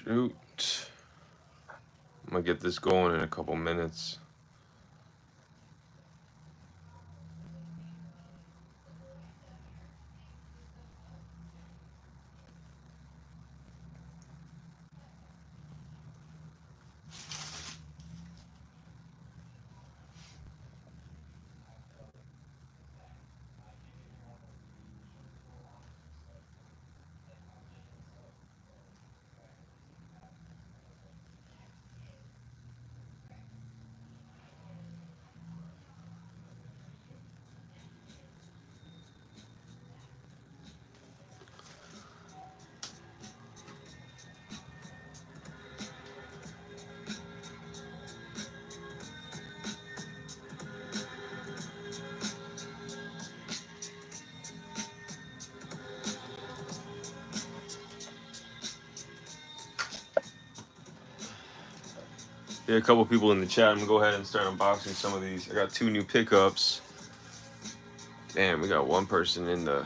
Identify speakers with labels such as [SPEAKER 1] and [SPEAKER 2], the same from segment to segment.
[SPEAKER 1] Shoot. I'm gonna get this going in a couple minutes. Yeah, a couple people in the chat. I'm gonna go ahead and start unboxing some of these. I got 2 new pickups. Damn, we got 1 person in the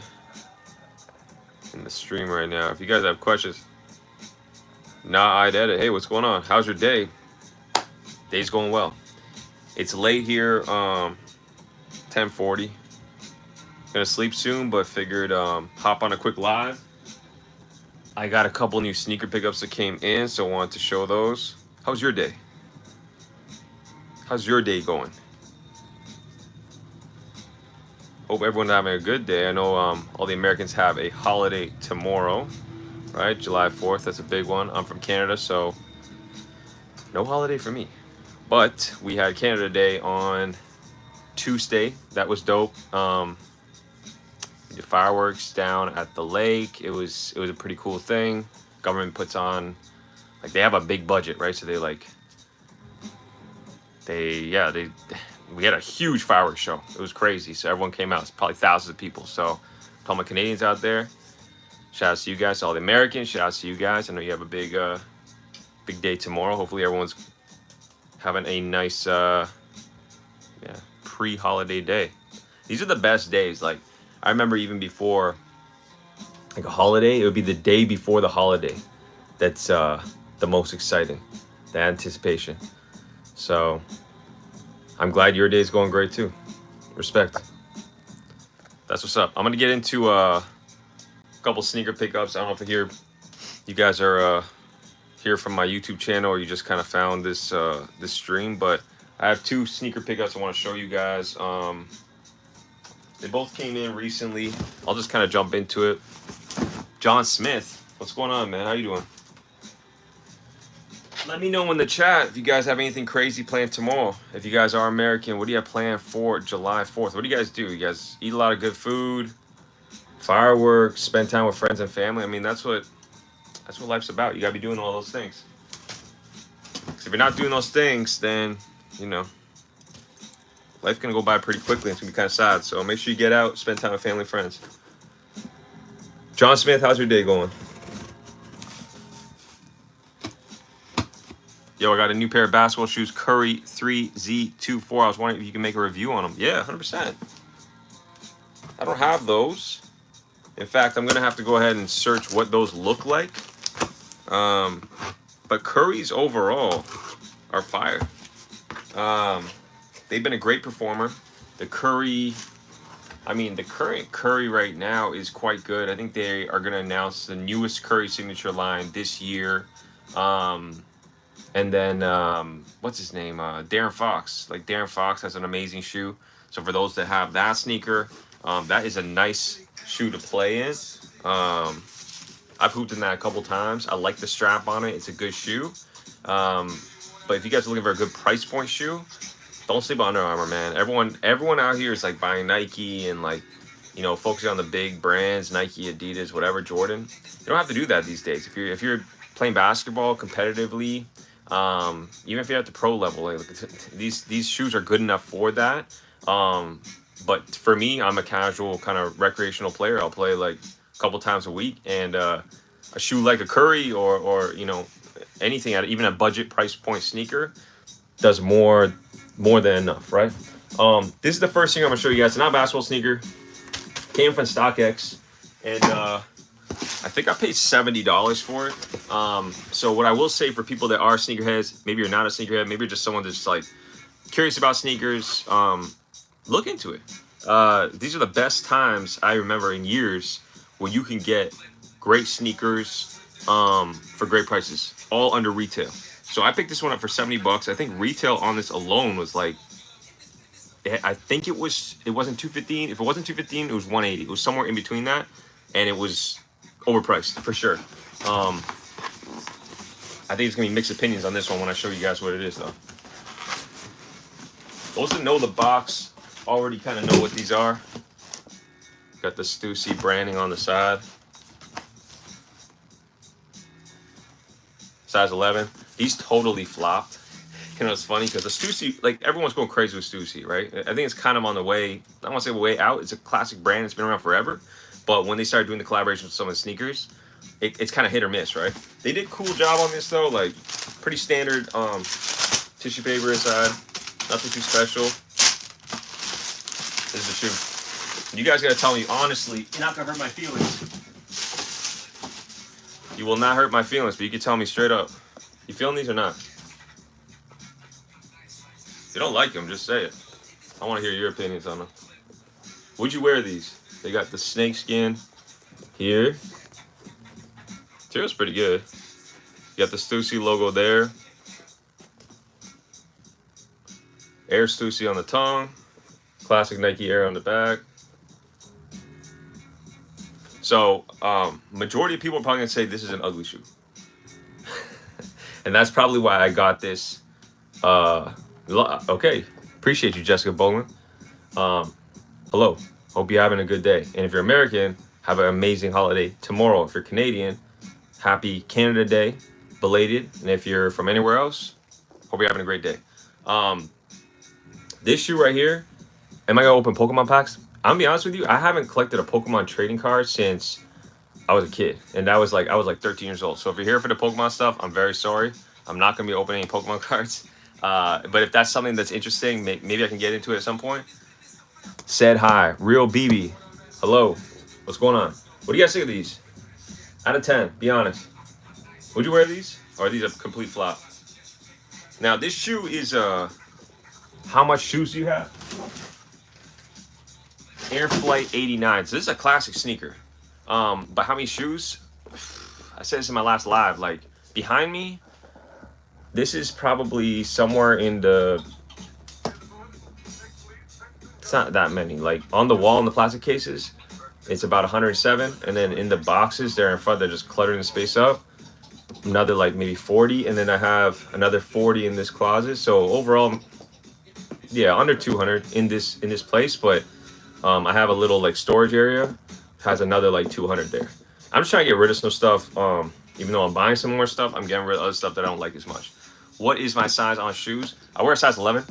[SPEAKER 1] stream right now. If you guys have questions, I'd edit. Hey, what's going on? How's your day? Day's going well. It's late here, 10:40. Gonna sleep soon, but figured hop on a quick live. I got a couple new sneaker pickups that came in, so wanted to show those. How's your day? How's your day going? Hope everyone's having a good day. I know all the Americans have a holiday tomorrow, right? July 4th, that's a big one. I'm from Canada, so no holiday for me. But we had Canada Day on Tuesday. That was dope. We did fireworks down at the lake. It was a pretty cool thing. Government puts on, like, they have a big budget, right? So we had a huge fireworks show. It was crazy. So everyone came out. It's probably thousands of people. So to all my Canadians out there, shout out to you guys. To all the Americans, shout out to you guys. I know you have a big day tomorrow. Hopefully everyone's having a nice pre-holiday day. These are the best days. Like, I remember even before, like, a holiday, it would be the day before the holiday that's the most exciting, the anticipation. So I'm glad your day is going great too. Respect. That's what's up. I'm gonna get into a couple sneaker pickups. I don't know if you guys are here from my YouTube channel, or you just kind of found this this stream, but I have 2 sneaker pickups I want to show you guys. They both came in recently. I'll just kind of jump into it. John Smith, what's going on, man? How you doing? Let me know in the chat if you guys have anything crazy planned tomorrow. If you guys are American, what do you have planned for July 4th? What do you guys do? You guys eat a lot of good food, fireworks, spend time with friends and family? I mean, that's what life's about. You gotta be doing all those things. So if you're not doing those things, then, you know, life's gonna go by pretty quickly. It's gonna be kind of sad. So make sure you get out, spend time with family and friends. John Smith, how's your day going? Yo, I got a new pair of basketball shoes, Curry 3Z24. I was wondering if you can make a review on them. Yeah, 100%. I don't have those. In fact, I'm going to have to go ahead and search what those look like. But Curry's overall are fire. They've been a great performer. The current Curry right now is quite good. I think they are going to announce the newest Curry signature line this year. And then, what's his name? Darren Fox. Like, Darren Fox has an amazing shoe. So for those that have that sneaker, that is a nice shoe to play in. I've hooped in that a couple times. I like the strap on it. It's a good shoe. But if you guys are looking for a good price point shoe, don't sleep on Under Armour, man. Everyone out here is, like, buying Nike and, like, you know, focusing on the big brands, Nike, Adidas, whatever, Jordan. You don't have to do that these days. If you're playing basketball competitively, even if you're at the pro level, like, these shoes are good enough for that. But for me, I'm a casual kind of recreational player. I'll play like a couple times a week, and a shoe like a Curry or you know, anything at even a budget price point sneaker does more than enough, right? This is the first thing I'm gonna show you guys. It's not a basketball sneaker. Came from StockX, and I think I paid $70 for it. So what I will say for people that are sneakerheads, maybe you're not a sneakerhead, maybe you're just someone that's like curious about sneakers, look into it. These are the best times I remember in years where you can get great sneakers for great prices, all under retail. So I picked this one up for $70. I think retail on this alone was like, I think it wasn't 215. If it wasn't 215, it was 180. It was somewhere in between that, and it was overpriced for sure. I think it's gonna be mixed opinions on this one when I show you guys what it is though. Those that know the box already kind of know what these are. Got the Stussy branding on the side. Size 11. These totally flopped. You know, it's funny because the Stussy, like everyone's going crazy with Stussy, right? I think it's kind of on the way, I don't want to say way out. It's a classic brand. It's been around forever. But when they started doing the collaboration with some of the sneakers, it's kind of hit or miss, right? They did a cool job on this though, like pretty standard tissue paper inside, nothing too special. This is the shoe. You guys gotta tell me honestly, you're not gonna hurt my feelings. You will not hurt my feelings, but you can tell me straight up. You feeling these or not? If you don't like them, just say it. I want to hear your opinions on them. Would you wear these? They got the snake skin here. Material's pretty good. You got the Stussy logo there. Air Stussy on the tongue. Classic Nike Air on the back. So, majority of people are probably gonna say this is an ugly shoe. And that's probably why I got this. Okay, appreciate you, Jessica Bowman. Hello, hope you're having a good day. And if you're American, have an amazing holiday tomorrow. If you're Canadian, happy Canada Day, belated. And if you're from anywhere else, hope you're having a great day. This shoe right here, am I gonna open Pokemon packs? I'm gonna be honest with you, I haven't collected a Pokemon trading card since I was a kid. And that was like, I was like 13 years old. So if you're here for the Pokemon stuff, I'm very sorry. I'm not gonna be opening any Pokemon cards. But if that's something that's interesting, maybe I can get into it at some point. Said hi, Real BB. Hello, what's going on? What do you guys think of these? Out of 10, be honest. Would you wear these? Or are these a complete flop? Now this shoe is, how much shoes do you have? Air Flight 89. So this is a classic sneaker. But how many shoes? I said this in my last live. Like behind me, this is probably somewhere in the. It's not that many. Like on the wall in the plastic cases, it's about 107, and then in the boxes there in front, they're just cluttering the space up. Another like maybe 40, and then I have another 40 in this closet. So overall, yeah, under 200 in this place, but. I have a little like storage area, has another like 200 there. I'm just trying to get rid of some stuff. Even though I'm buying some more stuff, I'm getting rid of other stuff that I don't like as much. What is my size on shoes? I wear a size 11,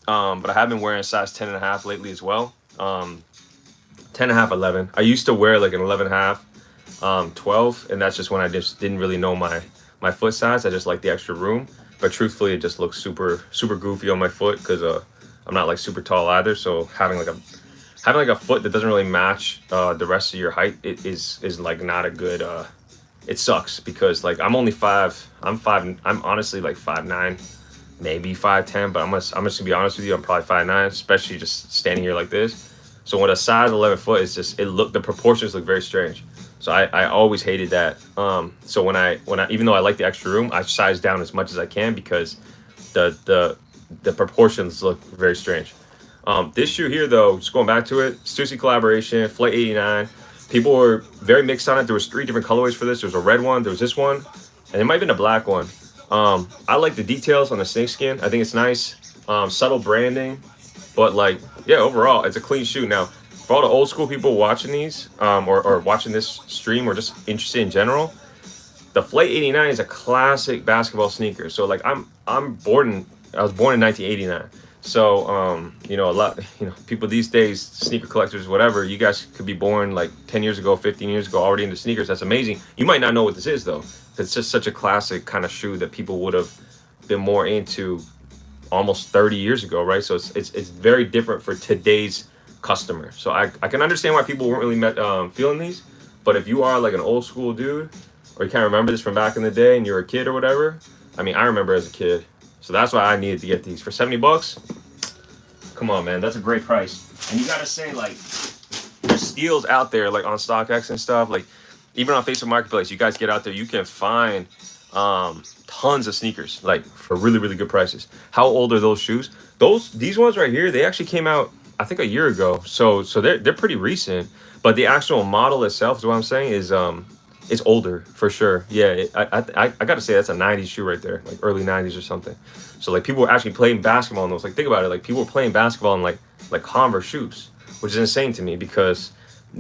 [SPEAKER 1] but I have been wearing a size 10.5 lately as well. 10.5, 11. I used to wear like an 11.5, 12, and that's just when I just didn't really know my foot size. I just like the extra room, but truthfully, it just looks super goofy on my foot because I'm not like super tall either. So having like a foot that doesn't really match the rest of your height is like not a good. It sucks because like I'm only 5. I'm honestly like 5'9", maybe 5'10", but I'm just gonna be honest with you. I'm probably 5'9", especially just standing here like this. So with a size 11 foot, it's just the proportions look very strange. So I always hated that. So when I even though I like the extra room, I size down as much as I can because the proportions look very strange. This shoe here, though, just going back to it, Stussy collaboration, Flight 89. People were very mixed on it. There was 3 different colorways for this. There was a red one, there was this one, and it might have been a black one. I like the details on the snakeskin. I think it's nice. Subtle branding, but like, yeah, overall, it's a clean shoe. Now, for all the old school people watching these, or watching this stream, or just interested in general, the Flight 89 is a classic basketball sneaker. So like, I was born in 1989. So, you know, people these days, sneaker collectors, whatever, you guys could be born like 10 years ago, 15 years ago, already into sneakers. That's amazing. You might not know what this is, though. It's just such a classic kind of shoe that people would have been more into almost 30 years ago, right? So it's very different for today's customer. So I can understand why people weren't really feeling these. But if you are like an old school dude, or you can't remember this from back in the day and you're a kid or whatever, I mean, I remember as a kid. So that's why I needed to get these. For 70 bucks, come on, man. That's a great price. And you got to say, like, there's steals out there, like on StockX and stuff. Like, even on Facebook Marketplace, you guys get out there, you can find tons of sneakers, like, for really, really good prices. How old are those shoes? These ones right here, they actually came out, I think, a year ago. So they're pretty recent. But the actual model itself, is what I'm saying, is it's older for sure. Yeah, I gotta say that's a 90s shoe right there, like early 90s or something. So like people were actually playing basketball in those. Like think about it, like people were playing basketball in like Converse shoes, which is insane to me because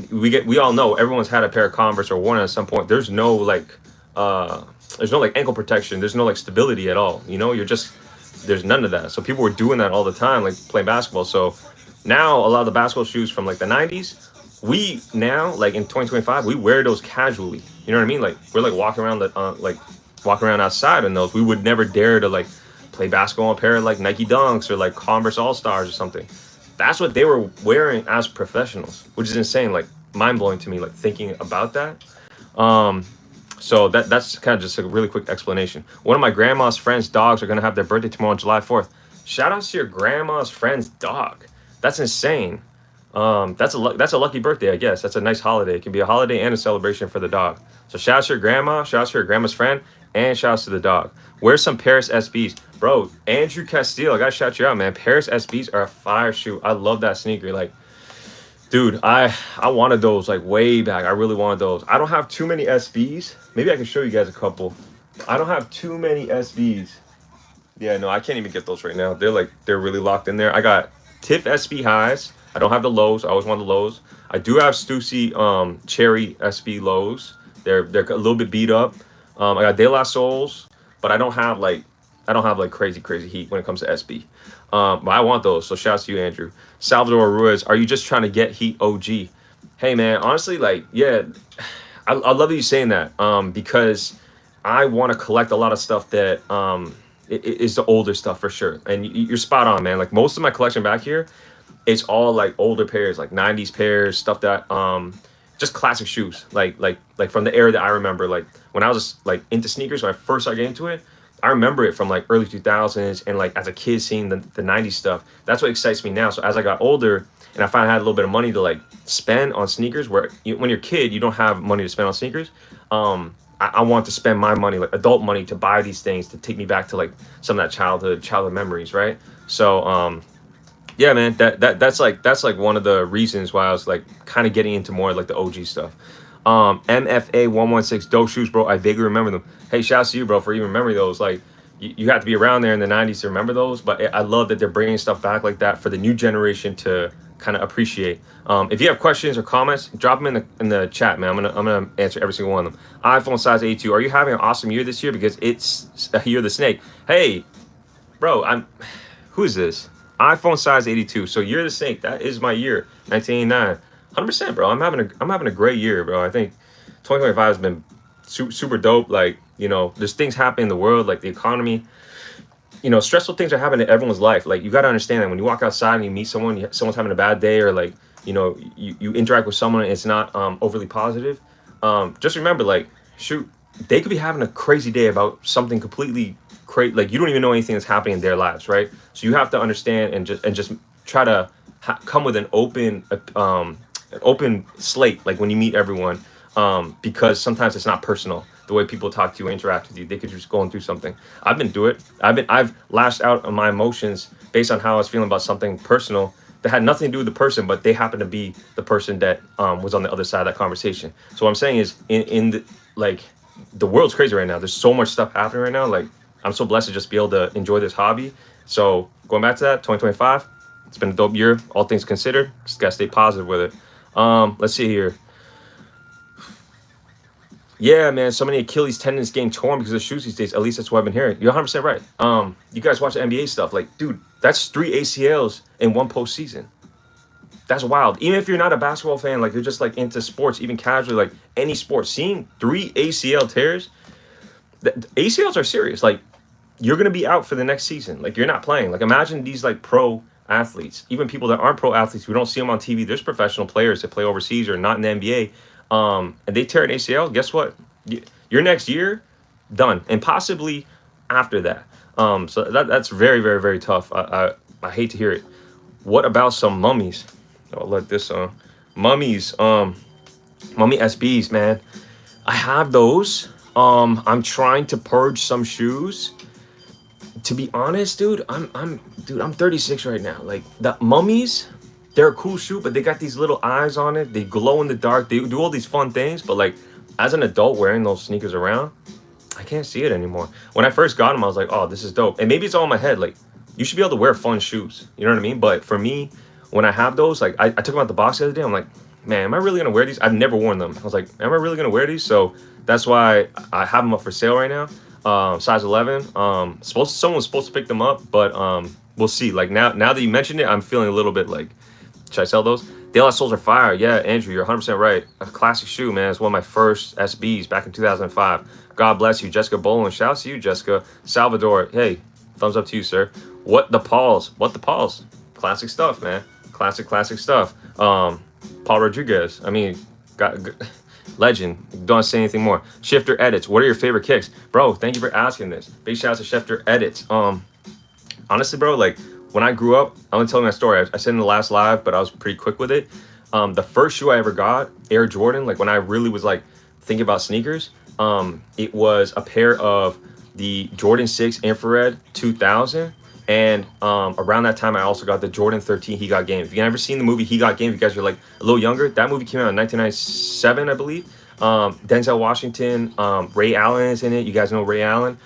[SPEAKER 1] we all know everyone's had a pair of Converse or worn at some point. There's no like ankle protection. There's no like stability at all. You know, there's none of that. So people were doing that all the time, like playing basketball. So now a lot of the basketball shoes from like the 90s, we now like in 2025 we wear those casually. You know what I mean? Like we're like walking around outside in those. We would never dare to like play basketball in a pair of like Nike Dunks or like Converse All Stars or something. That's what they were wearing as professionals, which is insane. Like mind blowing to me. Like thinking about that. So that's kind of just a really quick explanation. One of my grandma's friends' dogs are gonna have their birthday tomorrow on July 4th. Shout out to your grandma's friend's dog. That's insane. That's a lucky birthday, I guess. That's a nice holiday. It can be a holiday and a celebration for the dog. So shout out to your grandma, shout out to your grandma's friend, and shout out to the dog. Wear some Paris SBs. Bro, Andrew Castile, I gotta shout you out, man. Paris SBs are a fire shoe. I love that sneaker. Like, dude, I wanted those like way back. I really wanted those. I don't have too many SBs. Maybe I can show you guys a couple. I don't have too many SBs. Yeah, no, I can't even get those right now. They're really locked in there. I got Tiff SB highs. I don't have the lows. I always want the lows. I do have Stussy Cherry SB lows. They're a little bit beat up. I got De La Souls, but I don't have like crazy heat when it comes to SB. But I want those. So shouts to you, Andrew. Salvador Ruiz, are you just trying to get heat OG? Hey man, honestly, like yeah, I love that you saying that. Because I want to collect a lot of stuff that is the older stuff for sure. And you're spot on, man. Like most of my collection back here, it's all like older pairs, like 90s pairs, stuff that just classic shoes, like from the era that I remember. Like when I was like into sneakers, when I first started getting into it, I remember it from like early 2000s and like as a kid seeing the 90s stuff. That's what excites me now. So as I got older and I finally had a little bit of money to like spend on sneakers, where when you're a kid you don't have money to spend on sneakers. I want to spend my money, like adult money, to buy these things to take me back to like some of that childhood memories, right? So yeah, man, that's like one of the reasons why I was like kind of getting into more like the OG stuff. MFA 116 dope shoes, bro. I vaguely remember them. Hey, shouts to you, bro, for even remembering those. Like you have to be around there in the 90s to remember those. But I love that they're bringing stuff back like that for the new generation to kind of appreciate. If you have questions or comments, drop them in the chat, man. I'm gonna answer every single one of them. iPhone size 82. Are you having an awesome year this year because it's a year of the snake? Hey, bro, who is this? iPhone size 82. So year of the snake. That is my year, 1989. 100%, bro. I'm having a great year, bro. I think 2025 has been super dope. Like, you know, there's things happening in the world, like the economy. You know, stressful things are happening in everyone's life. Like, you got to understand that when you walk outside and you meet someone, someone's having a bad day, or like, you know, you interact with someone and it's not overly positive. Just remember, like, shoot, they could be having a crazy day about something completely crazy. Like, you don't even know anything that's happening in their lives, right? So you have to understand and just try to come with an open slate, like when you meet everyone, because sometimes it's not personal. The way people talk to you, interact with you, they could just going through something. I've been through it. I've lashed out on my emotions based on how I was feeling about something personal that had nothing to do with the person, but they happened to be the person that was on the other side of that conversation. So what I'm saying is, in the, like, the world's crazy right now. There's so much stuff happening right now. Like, I'm so blessed to just be able to enjoy this hobby. So going back to that, 2025, it's been a dope year, all things considered. Just gotta stay positive with it. Let's see here. Yeah, man, so many Achilles tendons getting torn because of shoes these days. At least that's what I've been hearing. You're 100% right. You guys watch the NBA stuff. Like, dude, that's 3 ACLs in one postseason. That's wild. Even if you're not a basketball fan, like you're just like into sports, even casually, like any sport, seeing 3 ACL tears, the ACLs are serious. Like, you're going to be out for the next season. Like, you're not playing. Like, imagine these like pro athletes, even people that aren't pro athletes. We don't see them on TV. There's professional players that play overseas or not in the NBA. and they tear an ACL, guess what? Your next year, done, and possibly after that. So that's very, very, very tough. I hate to hear it. What about some mummies? I'll let this mummies. Mummy SBs, man. I have those. I'm trying to purge some shoes. To be honest, dude, I'm 36 right now. Like the mummies, they're a cool shoe, but they got these little eyes on it. They glow in the dark. They do all these fun things, but like as an adult wearing those sneakers around, I can't see it anymore. When I first got them, I was like, oh, this is dope. And maybe it's all in my head. Like you should be able to wear fun shoes. You know what I mean? But for me, when I have those, like I took them out the box the other day. I'm like, man, am I really gonna wear these? I've never worn them. I was like, am I really gonna wear these? So that's why I have them up for sale right now. Size 11. Someone's supposed to pick them up, but we'll see. Like now that you mentioned it, I'm feeling a little bit like, should I sell those? De La Soul's are fire. Yeah, Andrew, you're 100% right. A classic shoe, man. It's one of my first SBs back in 2005. God bless you, Jessica Bolin. Shout out to you, Jessica. Salvador, hey, thumbs up to you, sir. What the Pauls? Classic stuff, man. Classic stuff. Paul Rodriguez. I mean, legend. Don't say anything more. Shifter Edits. What are your favorite kicks, bro? Thank you for asking this. Big shout out to Shifter Edits. Honestly, bro, like when I grew up, I'm gonna tell you my story. I said in the last live, but I was pretty quick with it. The first shoe I ever got, Air Jordan. Like when I really was like thinking about sneakers, it was a pair of the Jordan 6 Infrared 2000. And around that time, I also got the Jordan 13 He Got Game. If you've never seen the movie He Got Game, if you guys are like a little younger, that movie came out in 1997, I believe. Denzel Washington, Ray Allen is in it. You guys know Ray Allen.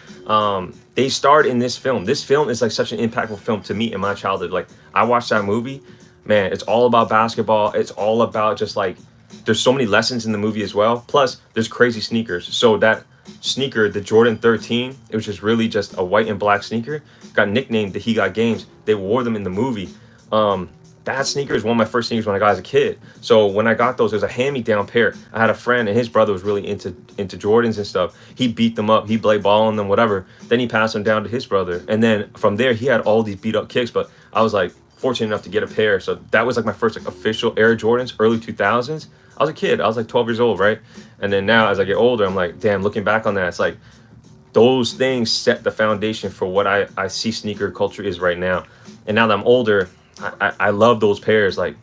[SPEAKER 1] They starred in this film. This film is like such an impactful film to me in my childhood. Like I watched that movie, man, it's all about basketball. It's all about just like, there's so many lessons in the movie as well. Plus there's crazy sneakers. So that sneaker, the Jordan 13, it was just really just a white and black sneaker, got nicknamed the He Got Games. They wore them in the movie. That sneaker is one of my first sneakers when I got as a kid. So when I got those, it was a hand-me-down pair. I had a friend and his brother was really into Jordans and stuff. He beat them up. He played ball on them, whatever. Then he passed them down to his brother. And then from there, he had all these beat-up kicks. But I was like fortunate enough to get a pair. So that was like my first like official Air Jordans, early 2000s. I was a kid. I was like 12 years old, right? And then now as I get older, I'm like, damn, looking back on that, it's like those things set the foundation for what I see sneaker culture is right now. And now that I'm older, I love those pairs, like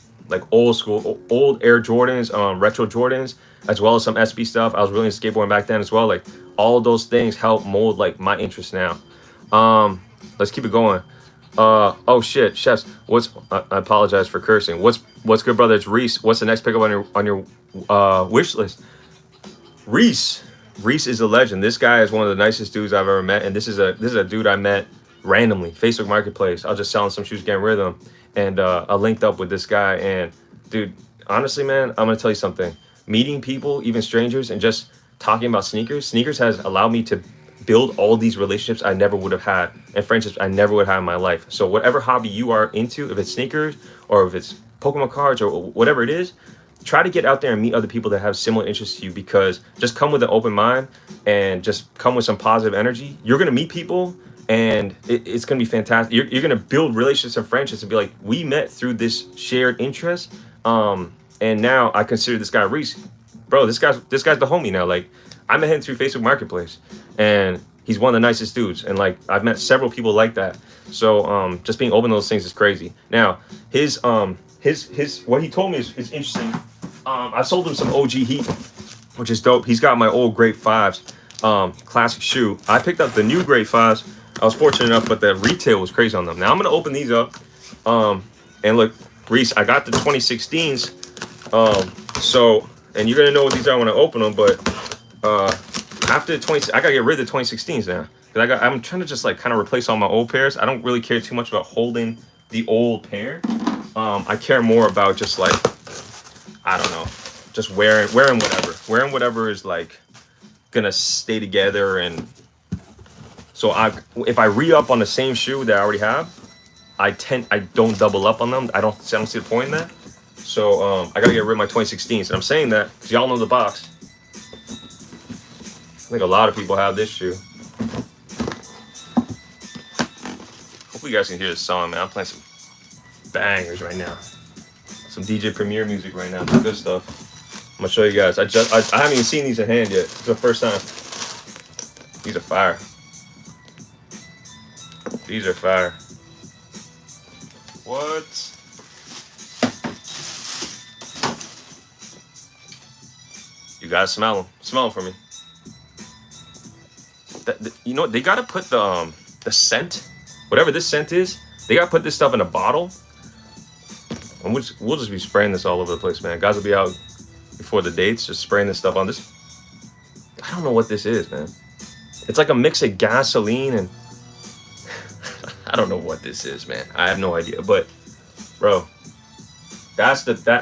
[SPEAKER 1] old school, old Air Jordans, retro Jordans, as well as some SB stuff. I was really into skateboarding back then as well. Like all of those things help mold like my interest now. Let's keep it going. Oh shit, chefs. I apologize for cursing. What's good, brother? It's Reese. What's the next pickup on your wish list? Reese is a legend. This guy is one of the nicest dudes I've ever met, and this is a dude I met randomly, Facebook Marketplace. I was just selling some shoes, getting rid of them, and I linked up with this guy. And dude, honestly, man, I'm gonna tell you something. Meeting people, even strangers, and just talking about sneakers has allowed me to build all these relationships I never would have had, and friendships I never would have in my life. So whatever hobby you are into, if it's sneakers or if it's Pokemon cards or whatever it is, try to get out there and meet other people that have similar interests to you, because just come with an open mind and just come with some positive energy. You're going to meet people and it's going to be fantastic. You're going to build relationships and friendships and be like, we met through this shared interest. And now I consider this guy Reese, bro, this guy's the homie now. Like I met him through Facebook Marketplace and he's one of the nicest dudes. And like, I've met several people like that. So just being open to those things is crazy. Now his what he told me is interesting. I sold him some OG Heat, which is dope. He's got my old Grade 5s, classic shoe. I picked up the new Grade 5s. I was fortunate enough, but the retail was crazy on them. Now I'm gonna open these up. And look, Reese, I got the 2016s. And you're gonna know what these are when I open them. But after the I gotta get rid of the 2016s now, because I'm trying to just like kind of replace all my old pairs. I don't really care too much about holding the old pair. I care more about just like, I don't know, just wearing whatever. Wearing whatever is like gonna stay together. And so if I re-up on the same shoe that I already have, I don't double up on them. I don't see the point in that. So I gotta get rid of my 2016s. And I'm saying that because y'all know the box. I think a lot of people have this shoe. Hopefully you guys can hear the song, man. I'm playing some bangers right now. Some DJ Premier music right now. Some good stuff. I'm gonna show you guys. I haven't even seen these in hand yet. It's the first time. These are fire. These are fire. What? You gotta smell them. Smell them for me. You know what? They gotta put the scent, whatever this scent is. They gotta put this stuff in a bottle. And we'll just be spraying this all over the place, man. Guys will be out before the dates, just spraying this stuff on this. I don't know what this is, man. It's like a mix of gasoline and I don't know what this is, man. I have no idea, but bro,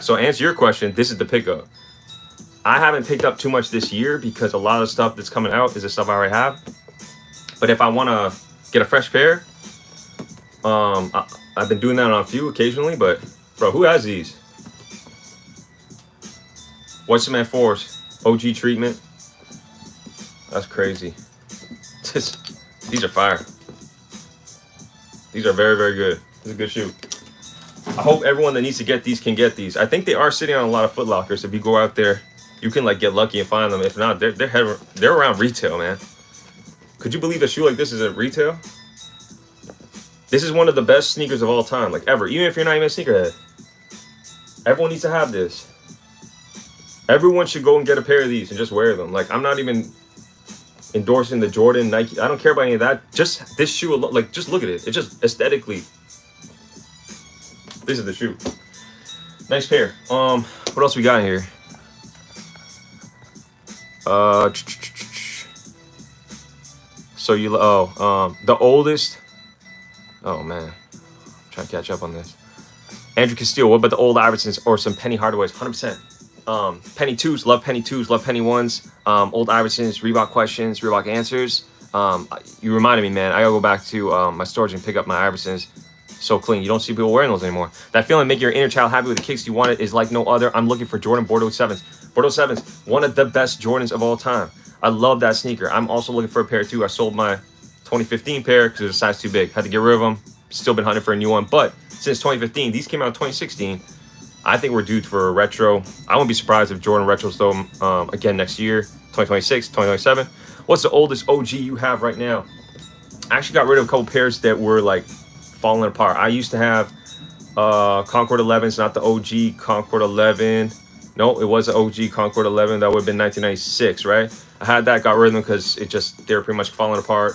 [SPEAKER 1] so answer your question, this is the pickup. I haven't picked up too much this year because a lot of the stuff that's coming out is the stuff I already have. But if I want to get a fresh pair, I've been doing that on a few occasionally, but bro, who has these? White Cement 4s, OG treatment. That's crazy. These are fire. These are very, very good. This is a good shoe. I hope everyone that needs to get these can get these. I think they are sitting on a lot of Foot Lockers. If you go out there, you can like get lucky and find them. If not, they're around retail, man. Could you believe a shoe like this is at retail? This is one of the best sneakers of all time, like ever. Even if you're not even a sneakerhead, everyone needs to have this. Everyone should go and get a pair of these and just wear them. Like, I'm not even endorsing the Jordan, Nike. I don't care about any of that. Just this shoe alone, like, just look at it. It just aesthetically. This is the shoe. Nice pair. What else we got here? So you the oldest. Oh man, I'm trying to catch up on this. Andrew Castillo. What about the old Iversons or some Penny Hardaways? 100%. Penny 2s, love Penny 2s, love Penny 1s. Old Iversons, Reebok questions, Reebok answers. You reminded me, man. I gotta go back to my storage and pick up my Iversons. So clean. You don't see people wearing those anymore. That feeling, make your inner child happy with the kicks you wanted, is like no other. I'm looking for Jordan Bordeaux 7s. Bordeaux 7s, one of the best Jordans of all time. I love that sneaker. I'm also looking for a pair too. I sold my 2015 pair because it was a size too big. Had to get rid of them. Still been hunting for a new one. But since 2015, these came out in 2016. I think we're due for a retro. I won't be surprised if Jordan retros though again next year, 2026, 2027. What's the oldest OG you have right now? I actually got rid of a couple pairs that were like falling apart. I used to have Concord 11s, not the OG Concord 11. No, it was an OG Concord 11. That would have been 1996, right? I had that, got rid of them because they were pretty much falling apart.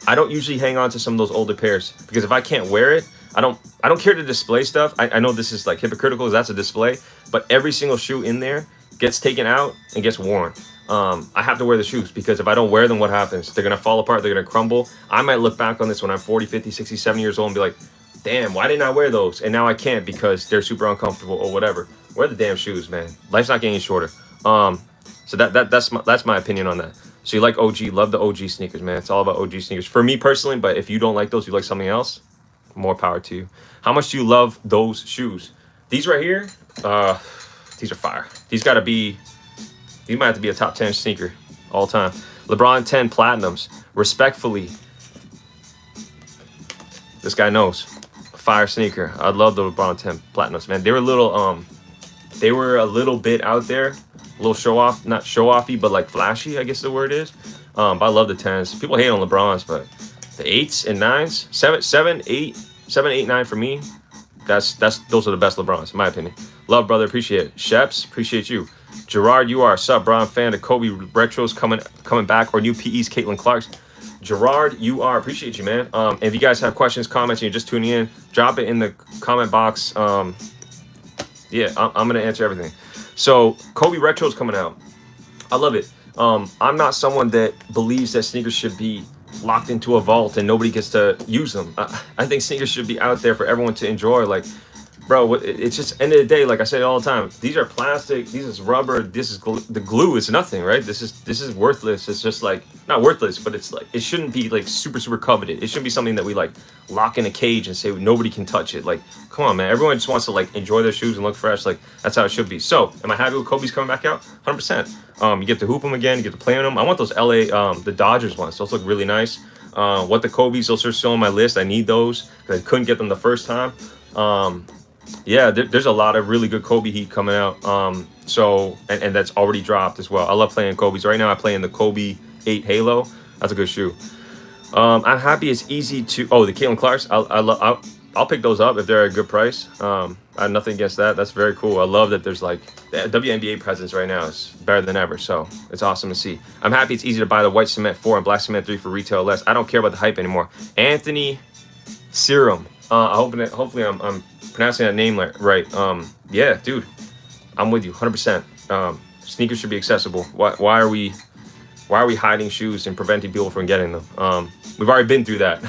[SPEAKER 1] I don't usually hang on to some of those older pairs because if I can't wear it, I don't care to display stuff. I know this is like hypocritical, that's a display, but every single shoe in there gets taken out and gets worn. I have to wear the shoes because if I don't wear them, what happens? They're gonna fall apart, they're gonna crumble. I might look back on this when I'm 40, 50, 60, 70 years old and be like, damn, why didn't I wear those? And now I can't because they're super uncomfortable or whatever. Wear the damn shoes, man. Life's not getting shorter. So that's my opinion on that. So you like OG, love the OG sneakers, man. It's all about OG sneakers for me personally. But if you don't like those, you like something else, more power to you. How much do you love those shoes? These right here, these are fire. These might have to be a top 10 sneaker all time. LeBron 10 Platinums, respectfully. This guy knows. Fire sneaker. I love the LeBron 10 Platinums, man. They were a little bit out there, a little show off, not show offy, but like flashy, I guess the word is. But I love the 10s. People hate on LeBrons, but the 8s and 9s, 7, 8, 9 for me. Those are the best LeBrons, in my opinion. Love, brother, appreciate it. Sheps, appreciate you. Gerard, you are a sub, bro. I'm fan of Kobe retros coming back or new PEs, Caitlin Clark's. Gerard, you are, appreciate you, man. If you guys have questions, comments, and you're just tuning in, drop it in the comment box. Yeah, I'm gonna answer everything. So Kobe retros coming out. I love it. I'm not someone that believes that sneakers should be locked into a vault and nobody gets to use them. I think sneakers should be out there for everyone to enjoy. Like, bro, it's just end of the day, like I say all the time, these are plastic, this is rubber, this is the glue is nothing, right? This is worthless. It's just like, not worthless, but it's like, it shouldn't be like super, super coveted. It shouldn't be something that we like lock in a cage and say nobody can touch it. Like, come on, man. Everyone just wants to like enjoy their shoes and look fresh. Like, that's how it should be. So, am I happy with Kobe's coming back out? 100%. You get to hoop them again, you get to play on them. I want those the Dodgers ones. Those look really nice. What the Kobe's, those are still on my list. I need those because I couldn't get them the first time. Yeah, there's a lot of really good Kobe heat coming out. So and that's already dropped as well. I love playing Kobe's. Right now I play in the Kobe 8 Halo. That's a good shoe. I'm happy it's easy to. Oh, the Caitlin Clarks. I'll pick those up if they're at a good price. I have nothing against that. That's very cool. I love that there's like the WNBA presence right now is better than ever. So it's awesome to see. I'm happy it's easy to buy the white cement 4 and black cement 3 for retail less. I don't care about the hype anymore. Anthony Serum. Hopefully I'm pronouncing that name right. Yeah, dude, I'm with you 100%. Sneakers should be accessible. Why are we hiding shoes and preventing people from getting them? We've already been through that.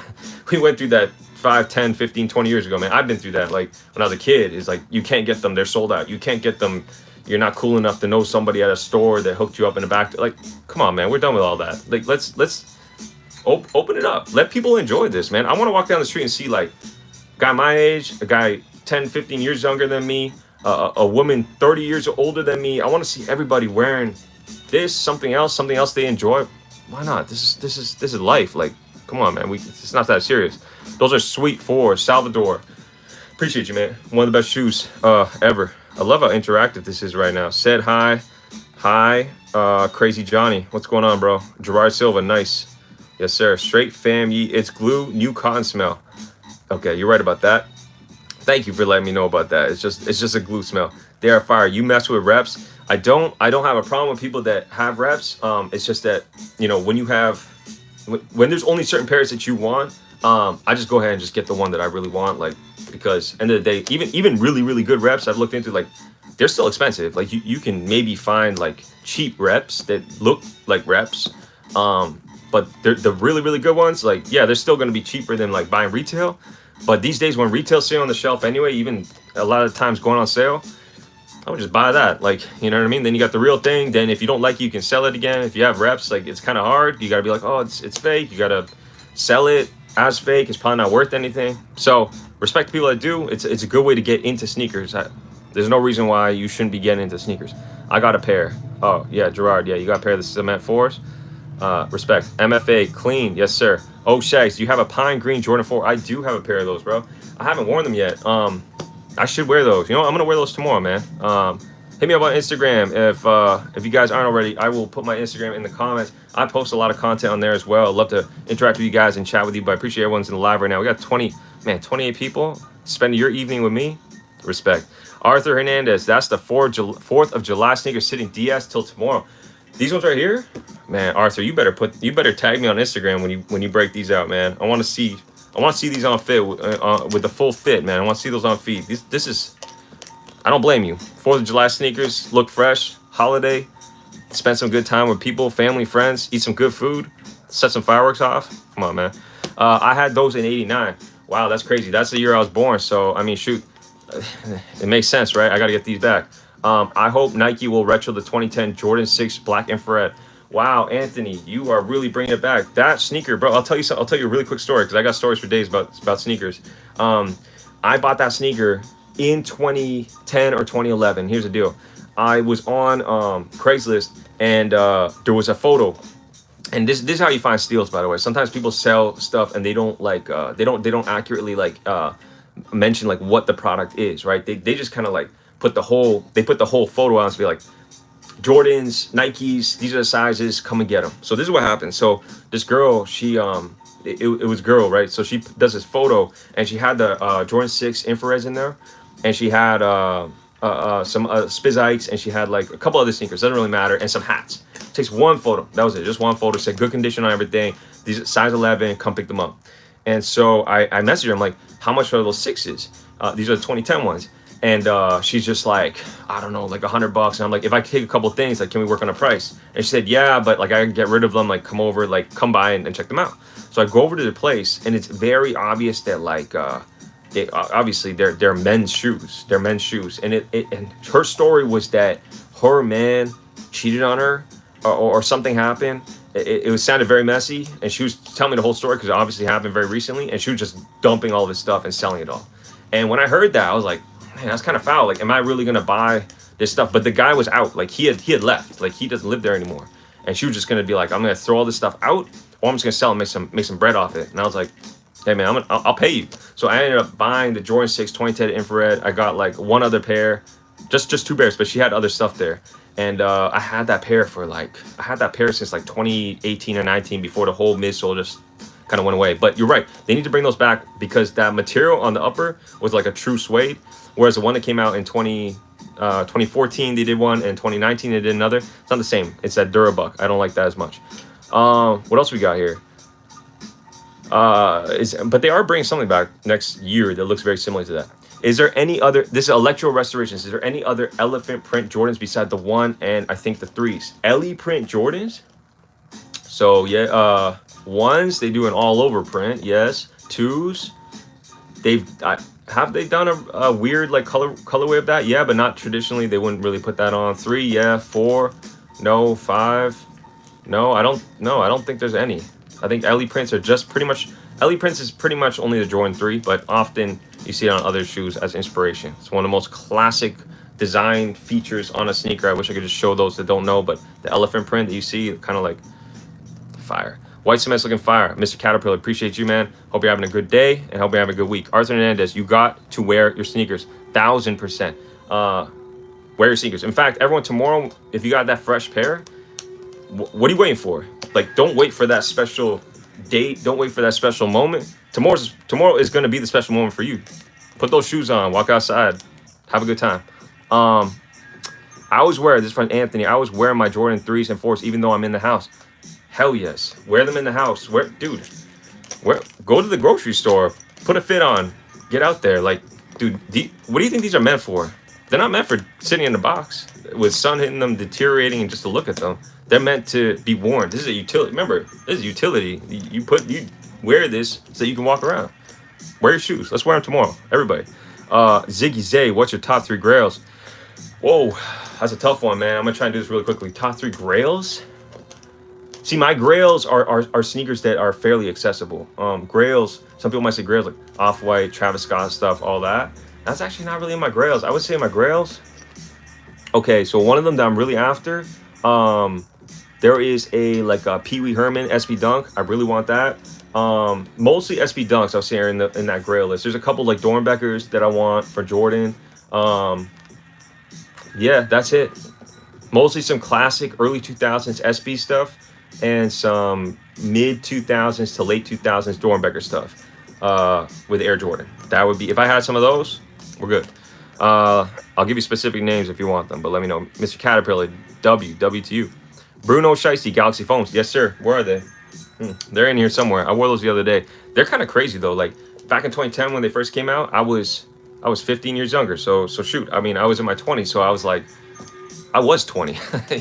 [SPEAKER 1] We went through that 5, 10, 15, 20 years ago, man. I've been through that. Like when I was a kid, it's like you can't get them. They're sold out. You can't get them. You're not cool enough to know somebody at a store that hooked you up in the back. Like, come on, man. We're done with all that. Like, let's open it up. Let people enjoy this, man. I want to walk down the street and see like a guy my age, a guy 10, 15 years younger than me, a woman 30 years older than me. I want to see everybody wearing this, something else they enjoy. Why not? This is life. Like, come on, man. It's not that serious. Those are sweet for Salvador. Appreciate you, man. One of the best shoes ever. I love how interactive this is right now. Said hi, Crazy Johnny. What's going on, bro? Gerard Silva, nice. Yes, sir. Straight fam, it's glue, new cotton smell. Okay, you're right about that. Thank you for letting me know about that. It's just a glue smell. They are fire. You mess with reps. I don't have a problem with people that have reps. It's just that, you know, when there's only certain pairs that you want, I just go ahead and just get the one that I really want. Like, because end of the day, even really, really good reps I've looked into, like, they're still expensive. Like you can maybe find like cheap reps that look like reps. But the really, really good ones, like, yeah, they're still going to be cheaper than like buying retail. But these days when retail's sitting on the shelf anyway, even a lot of times going on sale, I would just buy that. Like, you know what I mean? Then you got the real thing. Then if you don't like it, you can sell it again. If you have reps, like, it's kind of hard. You got to be like, oh, it's fake. You got to sell it as fake. It's probably not worth anything. So respect the people that do. It's a good way to get into sneakers. There's no reason why you shouldn't be getting into sneakers. I got a pair. Oh, yeah, Gerard. Yeah, you got a pair of the Cement 4s. Respect. MFA, clean. Yes, sir. Oh, Shags, do you have a pine green Jordan 4? I do have a pair of those, bro. I haven't worn them yet. I should wear those. You know, I'm gonna wear those tomorrow, man. Hit me up on Instagram if you guys aren't already. I will put my Instagram in the comments. I post a lot of content on there as well. I'd love to interact with you guys and chat with you, but I appreciate everyone's in the live right now. We got 28 people spending your evening with me. Respect. Arthur Hernandez, that's the 4th of July sneakers sitting DS till tomorrow. These ones right here, man. Arthur, you better tag me on Instagram when you break these out, man. I want to see these on fit with the full fit, man. I want to see those on feet. This is, I don't blame you. 4th of July sneakers look fresh. Holiday, spend some good time with people, family, friends, eat some good food, set some fireworks off. Come on, man. I had those in '89. Wow, that's crazy. That's the year I was born. So I mean, shoot, it makes sense, right? I got to get these back. I hope Nike will retro the 2010 Jordan 6 Black Infrared. Wow, Anthony, you are really bringing it back. That sneaker, bro. I'll tell you a really quick story because I got stories for days about sneakers. I bought that sneaker in 2010 or 2011. Here's the deal. I was on Craigslist and there was a photo. And this is how you find steals, by the way. Sometimes people sell stuff and they don't like they don't accurately like mention like what the product is, right? They just kind of like put the whole photo out and be like, Jordans, Nikes, these are the sizes, come and get them. So this is what happened. So this girl, she it was girl, right? So she does this photo and she had the Jordan 6 infrareds in there, and she had some Spizikes, and she had like a couple other sneakers, doesn't really matter, and some hats. Takes one photo, that was it, just one photo, said good condition on everything, these are size 11, come pick them up. And so I messaged her, I'm like, how much are those 6s? These are the 2010 ones. And she's just like, I don't know, like $100. And I'm like, if I take a couple things, like, can we work on a price? And she said, yeah, but like I can get rid of them, like come over, like come by and check them out. So I go over to the place, and it's very obvious that like obviously they're men's shoes. They're men's shoes. And and her story was that her man cheated on her, or something happened. It sounded very messy, and she was telling me the whole story because it obviously happened very recently, and she was just dumping all this stuff and selling it all. And when I heard that, I was like, man, that's kind of foul. Like, am I really gonna buy this stuff? But the guy was out. Like, he had left. Like, he doesn't live there anymore. And she was just gonna be like, I'm gonna throw all this stuff out, or I'm just gonna sell and make some bread off it. And I was like, hey man, I'll pay you. So I ended up buying the Jordan 6 2010 infrared. I got like one other pair, just 2 pairs, but she had other stuff there. And I had that pair since like 2018 or 19 before the whole midsole just kind of went away. But you're right, they need to bring those back because that material on the upper was like a true suede, whereas the one that came out in 2014 they did one, and 2019 they did another. It's not the same. It's that Durabuck. I don't like that as much. What else we got here? But they are bringing something back next year that looks very similar to that. Is there any other, this is Electro Restorations, is there any other elephant print Jordans beside the 1 and I think the 3s? Ellie print Jordans? So yeah, 1s, they do an all over print, yes. 2s, have they done a weird like colorway of that? Yeah, but not traditionally. They wouldn't really put that on. 3, yeah. 4, no. 5, no. I don't think there's any. I think Ellie prints are just pretty much, Ellie prints is pretty much only the Jordan 3, but often you see it on other shoes as inspiration. It's one of the most classic design features on a sneaker. I wish I could just show those that don't know, but the elephant print that you see, kind of like fire. White cement's looking fire. Mr. Caterpillar, appreciate you, man. Hope you're having a good day and hope you're having a good week. Arthur Hernandez, you got to wear your sneakers. 1000%. Wear your sneakers. In fact, everyone, tomorrow, if you got that fresh pair, what are you waiting for? Like, don't wait for that special date. Don't wait for that special moment. Tomorrow is going to be the special moment for you. Put those shoes on. Walk outside. Have a good time. I always wear, this from Anthony, I always wear my Jordan 3s and 4s even though I'm in the house. Hell yes. Wear them in the house. Go to the grocery store. Put a fit on. Get out there. Like, dude, what do you think these are meant for? They're not meant for sitting in the box with sun hitting them, deteriorating, and just to look at them. They're meant to be worn. This is a utility. Remember, this is utility. You wear this so you can walk around. Wear your shoes. Let's wear them tomorrow. Everybody. Ziggy Zay, what's your top 3 grails? Whoa, that's a tough one, man. I'm going to try and do this really quickly. Top 3 grails? See, my grails are sneakers that are fairly accessible. Grails, some people might say grails like Off-White, Travis Scott stuff, all that. That's actually not really in my grails. I would say my grails. Okay, so one of them that I'm really after, there is a Pee Wee Herman SB Dunk. I really want that. Mostly SB Dunks I'll say are in that grail list. There's a couple like Dornbeckers that I want for Jordan. Yeah, that's it. Mostly some classic early 2000s SB stuff and some mid 2000s to late 2000s Dornbecker stuff with Air Jordan. That would be, if I had some of those, we're good. I'll give you specific names if you want them, but let me know. Mr. Caterpillar, W to you. Bruno Scheisty, Galaxy Foams. Yes, sir. Where are they? They're in here somewhere. I wore those the other day. They're kind of crazy though. Like back in 2010 when they first came out, I was 15 years younger. So shoot. I mean, I was in my 20s, so I was like, I was 20.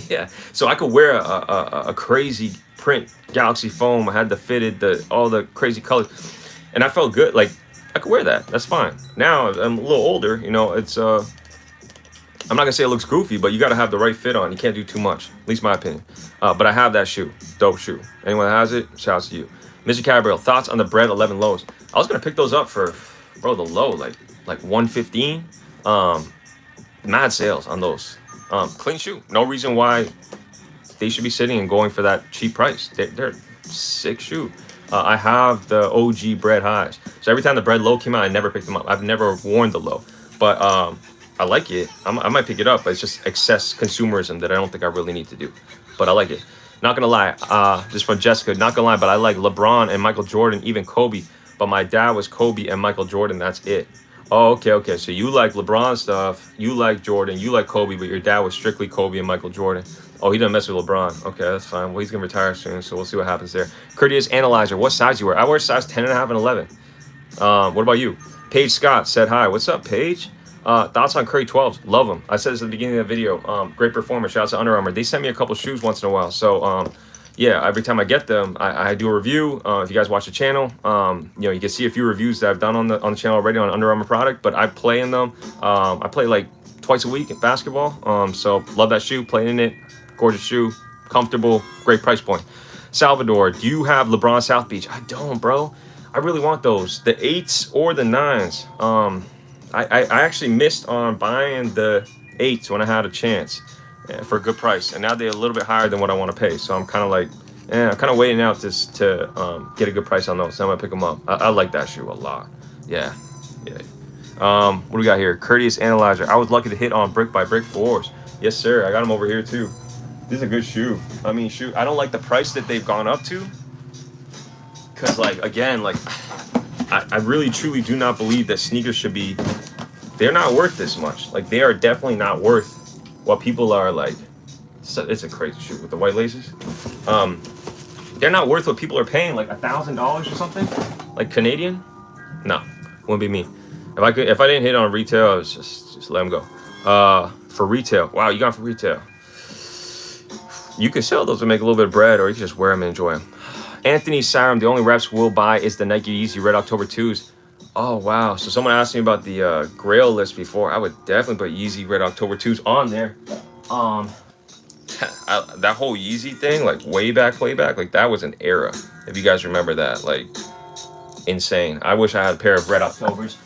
[SPEAKER 1] Yeah. So I could wear a crazy print Galaxy Foam. I had the fitted, all the crazy colors, and I felt good. Like I could wear that. That's fine. Now I'm a little older. You know, it's I'm not gonna say it looks goofy, but you gotta have the right fit on. You can't do too much, at least my opinion. But I have that shoe, dope shoe. Anyone that has it, shouts to you. Mr. Cabral, thoughts on the Bread 11 lows? I was gonna pick those up for, bro, the low, like 115. Mad sales on those. Clean shoe. No reason why they should be sitting and going for that cheap price. They're sick shoe. I have the OG Bread highs. So every time the Bread low came out, I never picked them up. I've never worn the low, but I like it. I might pick it up, but it's just excess consumerism that I don't think I really need to do. But I like it. Not gonna lie, just from Jessica, not gonna lie, but I like LeBron and Michael Jordan, even Kobe. But my dad was Kobe and Michael Jordan, that's it. Oh, okay. So you like LeBron stuff, you like Jordan, you like Kobe, but your dad was strictly Kobe and Michael Jordan. Oh, he doesn't mess with LeBron. Okay, that's fine. Well, he's gonna retire soon, so we'll see what happens there. Courteous Analyzer, what size you wear? I wear size 10.5 and 11. What about you? Paige Scott said hi. What's up, Paige? Thoughts on Curry 12s? Love them. I said this at the beginning of the video. Great performer. Shout out to Under Armour. They send me a couple shoes once in a while. So, yeah, every time I get them, I do a review. If you guys watch the channel, you can see a few reviews that I've done on the channel already on Under Armour product. But I play in them. I play like twice a week at basketball. So love that shoe. Playing in it. Gorgeous shoe. Comfortable. Great price point. Salvador, do you have LeBron South Beach? I don't, bro. I really want those. The 8s or the 9s. I actually missed on buying the 8s when I had a chance for a good price, and now they're a little bit higher than what I want to pay. So I'm kind of like And I'm kind of waiting out to get a good price on those. So I'm gonna pick them up. I like that shoe a lot. Yeah, yeah. What do we got here? Courteous Analyzer. I was lucky to hit on brick by brick fours. Yes, sir. I got them over here too. This is a good shoe. I mean, shoe. I don't like the price that they've gone up to. Cause like again, like I really truly do not believe that sneakers should be. They're not worth this much. Like they are definitely not worth what people are like. It's a crazy shoe with the white laces. They're not worth what people are paying, like $1,000 or something, like Canadian. No, wouldn't be me. If I didn't hit on retail, I was just let them go. For retail, wow, you got for retail. You can sell those and make a little bit of bread, or you can just wear them and enjoy them. Anthony Siram, the only reps we'll buy is the Nike Yeezy Red October 2s. Oh wow, so someone asked me about the Grail list before. I would definitely put Yeezy Red October 2s on there. That whole Yeezy thing, like way back, like that was an era. If you guys remember that, like insane. I wish I had a pair of Red Octobers,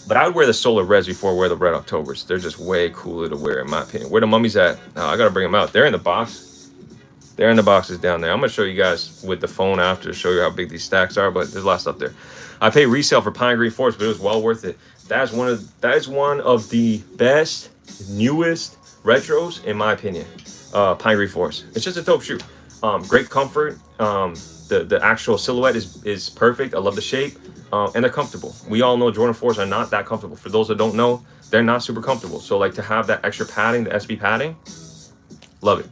[SPEAKER 1] but I would wear the Solar Reds before I wear the Red Octobers. They're just way cooler to wear, in my opinion. Where the mummies at? I gotta bring them out. They're in the box. They're in the boxes down there. I'm gonna show you guys with the phone after to show you how big these stacks are, but there's a lot of stuff there. I pay resale for Pine Green Force, but it was well worth it. That is one of the best, newest retros, in my opinion. Pine Green Force. It's just a dope shoe. Great comfort. The actual silhouette is perfect. I love the shape. And they're comfortable. We all know Jordan 4s are not that comfortable. For those that don't know, they're not super comfortable. So like to have that extra padding, the SB padding, love it.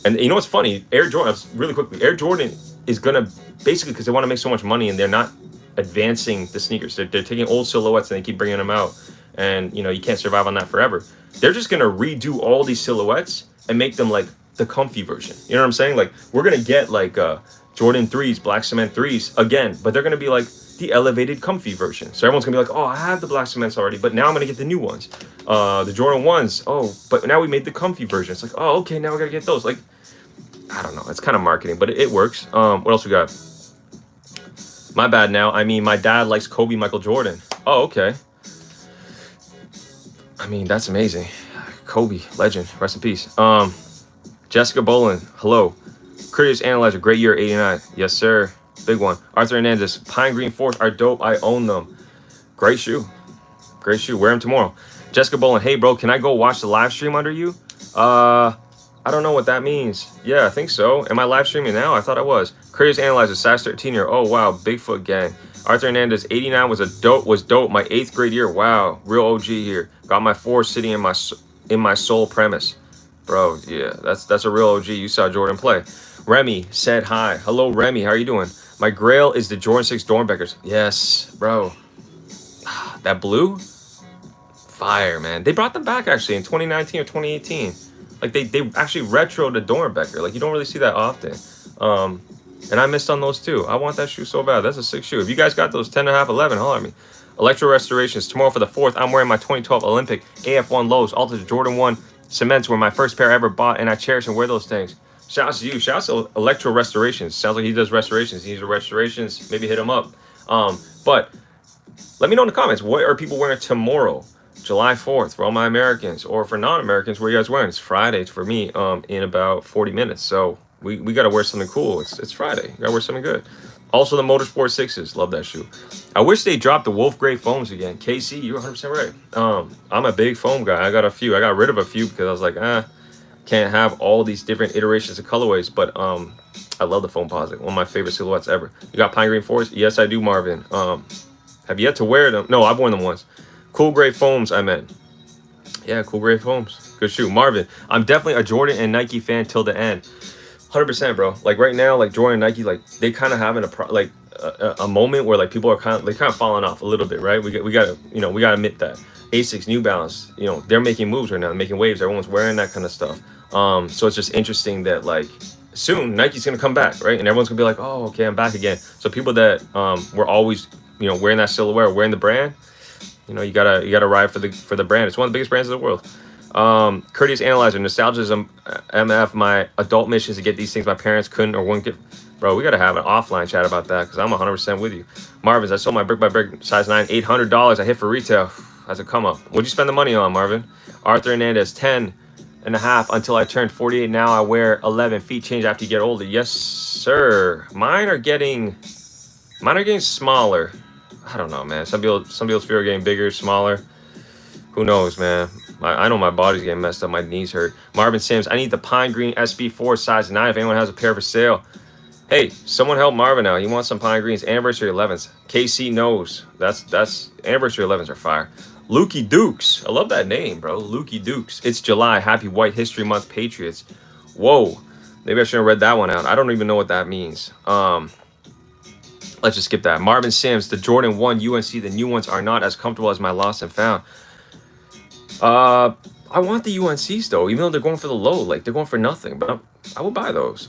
[SPEAKER 1] And you know what's funny? Air Jordan, really quickly, Air Jordan is gonna basically, because they want to make so much money and they're not advancing the sneakers. They're taking old silhouettes and they keep bringing them out. And you know, you can't survive on that forever. They're just gonna redo all these silhouettes and make them like the comfy version. You know what I'm saying? Like we're gonna get like Jordan 3s, black cement 3s again, but they're gonna be like the elevated comfy version. So everyone's gonna be like, oh, I have the black cements already, but now I'm gonna get the new ones. The Jordan 1s, oh, but now we made the comfy version. It's like, oh, okay, now we gotta get those. Like, I don't know, it's kind of marketing, but it works. What else we got? My bad now. I mean, my dad likes Kobe Michael Jordan. Oh, okay. I mean, that's amazing. Kobe, legend, rest in peace. Jessica Bolin, hello. Courteous Analyzer, great year, 89. Yes, sir. Big one. Arthur Hernandez, Pine Green Force are dope. I own them. Great shoe. Great shoe. Wear them tomorrow. Jessica Bolin, hey, bro, can I go watch the live stream under you? I don't know what that means. Yeah, I think so. Am I live streaming now? I thought I was. Courteous Analyzer, size 13 year. Oh, wow. Bigfoot gang. Arthur Hernandez, 89 was dope. My 8th grade year. Wow. Real OG here. Got my 4 sitting in my soul premise. Bro, yeah, that's a real OG. You saw Jordan play. Remy said hi. Hello, Remy. How are you doing? My grail is the Jordan 6 Dornbeckers. Yes, bro. That blue? Fire, man. They brought them back, actually, in 2019 or 2018. Like, they actually retroed the Dornbecker. Like, you don't really see that often. And I missed on those, too. I want that shoe so bad. That's a sick shoe. If you guys got those 10.5, 11, holler at me. Electro Restorations. Tomorrow for the 4th, I'm wearing my 2012 Olympic AF1 lows. Altered Jordan 1 cements were my first pair I ever bought, and I cherish and wear those things. Shout out to you. Shout out to Electro Restorations. Sounds like he does restorations. He needs restorations. Maybe hit him up. But let me know in the comments, what are people wearing tomorrow, July 4th, for all my Americans, or for non-Americans, what are you guys wearing? It's Friday for me in about 40 minutes. So we got to wear something cool. It's Friday. You got to wear something good. Also, the Motorsport 6s. Love that shoe. I wish they dropped the Wolf Gray foams again. KC, you're 100% right. I'm a big foam guy. I got a few. I got rid of a few because I was like, can't have all these different iterations of colorways. But I love the Foamposite. One of my favorite silhouettes ever. You got Pine Green Force? Yes, I do, Marvin. Have yet to wear them. No, I've worn them once. Cool Gray Foams, I meant. Yeah, Cool Gray Foams. Good shoe. Marvin, I'm definitely a Jordan and Nike fan till the end. 100%, bro. Like right now, like Jordan and Nike, like they kind of having a moment where like people are kind of falling off a little bit, right? We gotta admit that. Asics, New Balance, they're making moves right now, making waves. Everyone's wearing that kind of stuff. So it's just interesting that like soon Nike's gonna come back, right? And everyone's gonna be like, oh, okay, I'm back again. So people that were always wearing that silhouette, wearing the brand, you gotta ride for the brand. It's one of the biggest brands in the world. Courteous Analyzer, nostalgia is MF. My adult mission is to get these things my parents couldn't or wouldn't get. Bro, we gotta have an offline chat about that because I'm 100% with you. Marvin's, I sold my brick by brick size 9, $800. I hit for retail. That's a come up. What'd you spend the money on, Marvin? Arthur Hernandez, 10. and a half until I turned 48. Now I wear 11. Feet change after you get older. Yes, sir. Mine are getting smaller. I don't know, man. Some people's feet are getting bigger, smaller. Who knows, man? I know my body's getting messed up. My knees hurt. Marvin Sims, I need the pine green SB4 size 9 if anyone has a pair for sale. Hey, someone help Marvin out. He wants some pine greens. Anniversary 11s. KC knows. That's anniversary 11s are fire. Lukey Dukes. I love that name, bro. Lukey Dukes. It's July. Happy White History Month, Patriots. Whoa. Maybe I should have read that one out. I don't even know what that means. Let's just skip that. Marvin Sims, the Jordan 1 UNC. The new ones are not as comfortable as my lost and found. I want the UNCs though, even though they're going for the low, like they're going for nothing. But I will buy those.